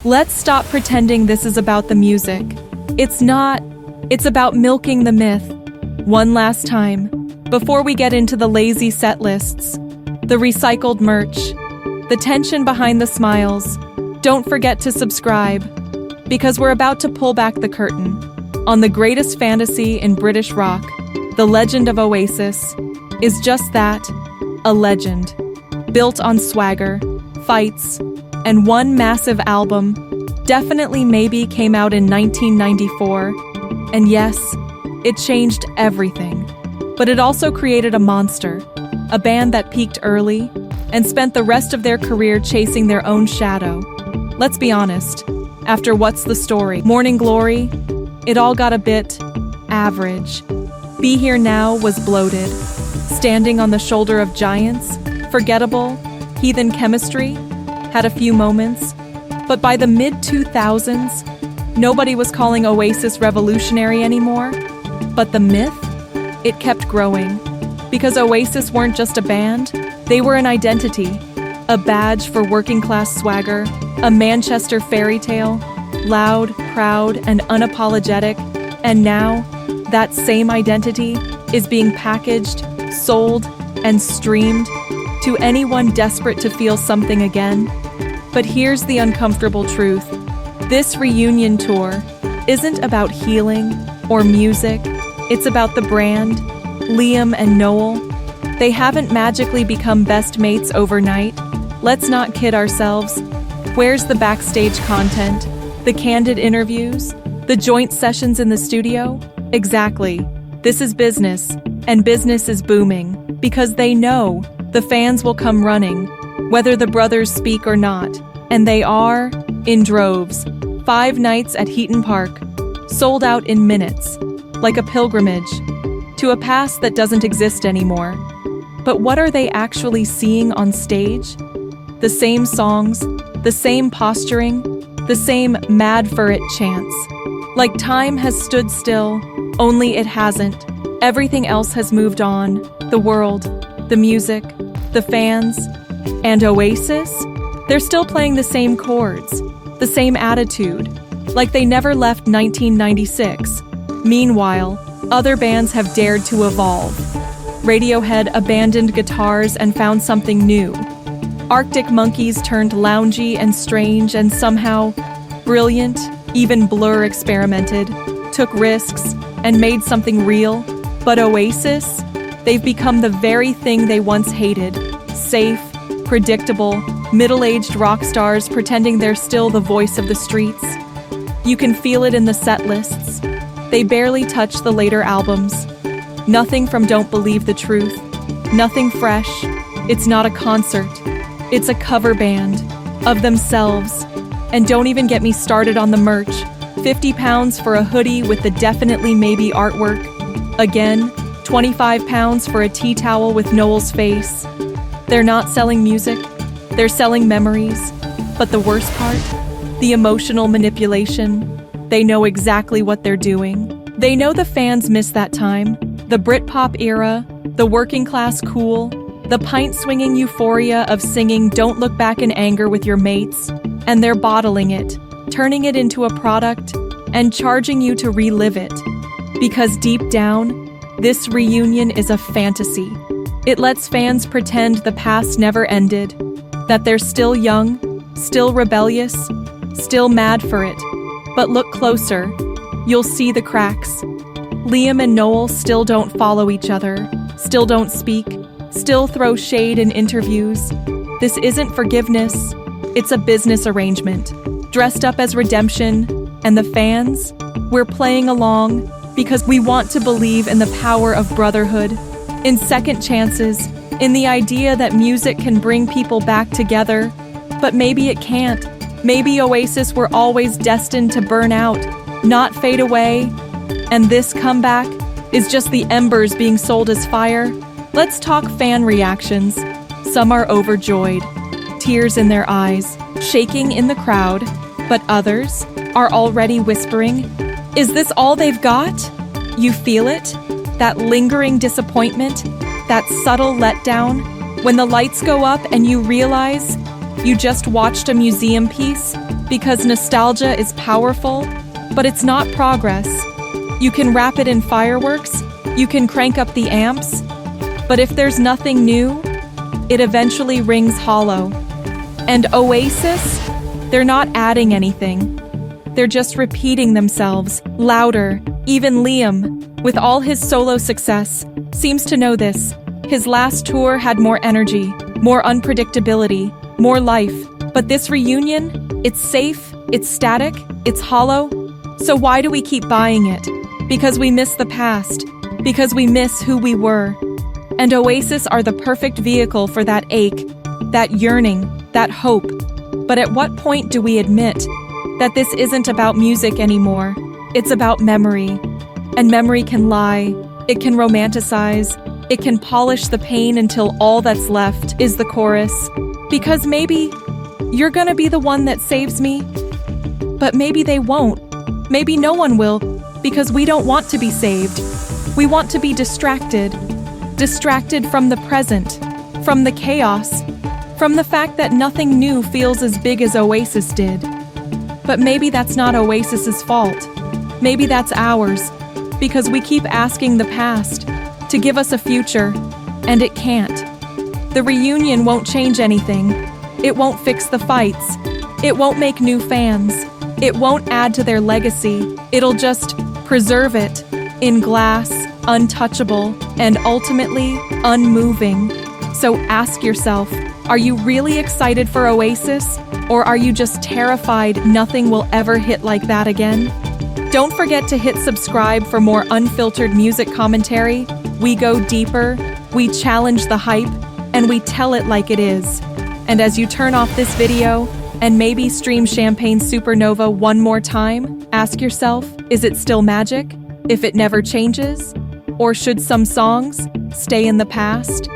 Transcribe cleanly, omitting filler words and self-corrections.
Let's stop pretending this is about the music. It's not. It's about milking the myth. One last time, before we get into the lazy set lists, the recycled merch, the tension behind the smiles, don't forget to subscribe, because we're about to pull back the curtain on the greatest fantasy in British rock. The legend of Oasis is just that, a legend, built on swagger, fights, and one massive album. Definitely Maybe came out in 1994, and yes, it changed everything. But it also created a monster, a band that peaked early and spent the rest of their career chasing their own shadow. Let's be honest, after What's the Story, Morning Glory, it all got a bit average. Be Here Now was bloated, Standing on the Shoulder of Giants, forgettable, Heathen Chemistry, had a few moments, but by the mid-2000s, nobody was calling Oasis revolutionary anymore. But the myth? It kept growing, because Oasis weren't just a band, they were an identity, a badge for working-class swagger, a Manchester fairy tale, loud, proud, and unapologetic, and now, that same identity is being packaged, sold, and streamed to anyone desperate to feel something again. But here's the uncomfortable truth. This reunion tour isn't about healing or music. It's about the brand, Liam and Noel. They haven't magically become best mates overnight. Let's not kid ourselves. Where's the backstage content? The candid interviews? The joint sessions in the studio? Exactly. This is business, and business is booming, because they know the fans will come running, whether the brothers speak or not. And they are, in droves. 5 nights at Heaton Park, sold out in minutes, like a pilgrimage to a past that doesn't exist anymore. But what are they actually seeing on stage? The same songs, the same posturing, the same mad for it chants. Like time has stood still, only it hasn't. Everything else has moved on. The world, the music, the fans, and Oasis? They're still playing the same chords, the same attitude, like they never left 1996. Meanwhile, other bands have dared to evolve. Radiohead abandoned guitars and found something new. Arctic Monkeys turned loungy and strange and somehow brilliant. Even Blur experimented, took risks, and made something real. But Oasis? They've become the very thing they once hated. Safe, predictable, middle-aged rock stars pretending they're still the voice of the streets. You can feel it in the set lists. They barely touch the later albums. Nothing from Don't Believe the Truth. Nothing fresh. It's not a concert. It's a cover band of themselves. And don't even get me started on the merch. £50 for a hoodie with the Definitely Maybe artwork. Again, £25 for a tea towel with Noel's face. They're not selling music. They're selling memories. But the worst part? The emotional manipulation. They know exactly what they're doing. They know the fans miss that time. The Britpop era, the working class cool, the pint-swinging euphoria of singing Don't Look Back in Anger with your mates. And they're bottling it, turning it into a product, and charging you to relive it. Because deep down, this reunion is a fantasy. It lets fans pretend the past never ended, that they're still young, still rebellious, still mad for it. But look closer, you'll see the cracks. Liam and Noel still don't follow each other, still don't speak, still throw shade in interviews. This isn't forgiveness, it's a business arrangement, dressed up as redemption. And the fans? We're playing along because we want to believe in the power of brotherhood, in second chances, in the idea that music can bring people back together. But maybe it can't. Maybe Oasis were always destined to burn out, not fade away. And this comeback is just the embers being sold as fire. Let's talk fan reactions. Some are overjoyed, tears in their eyes, shaking in the crowd. But others are already whispering, "Is this all they've got?" You feel it? That lingering disappointment, that subtle letdown, when the lights go up and you realize you just watched a museum piece Because nostalgia is powerful, but it's not progress. You can wrap it in fireworks, you can crank up the amps, but if there's nothing new, it eventually rings hollow. And Oasis, they're not adding anything. They're just repeating themselves, louder. Even Liam, with all his solo success, seems to know this. His last tour had more energy, more unpredictability, more life. But this reunion, it's safe, it's static, it's hollow. So why do we keep buying it? Because we miss the past, because we miss who we were. And Oasis are the perfect vehicle for that ache, that yearning, that hope. But at what point do we admit that this isn't about music anymore? It's about memory. And memory can lie, it can romanticize, it can polish the pain until all that's left is the chorus. Because maybe you're gonna be the one that saves me, but maybe they won't. Maybe no one will, because we don't want to be saved. We want to be distracted. Distracted from the present, from the chaos, from the fact that nothing new feels as big as Oasis did. But maybe that's not Oasis's fault. Maybe that's ours, because we keep asking the past to give us a future, and it can't. The reunion won't change anything. It won't fix the fights. It won't make new fans. It won't add to their legacy. It'll just preserve it in glass, untouchable, and ultimately unmoving. So ask yourself, are you really excited for Oasis? Or are you just terrified nothing will ever hit like that again? Don't forget to hit subscribe for more unfiltered music commentary. We go deeper, we challenge the hype, and we tell it like it is. And as you turn off this video, and maybe stream Champagne Supernova one more time, ask yourself, is it still magic? If it never changes? Or should some songs stay in the past?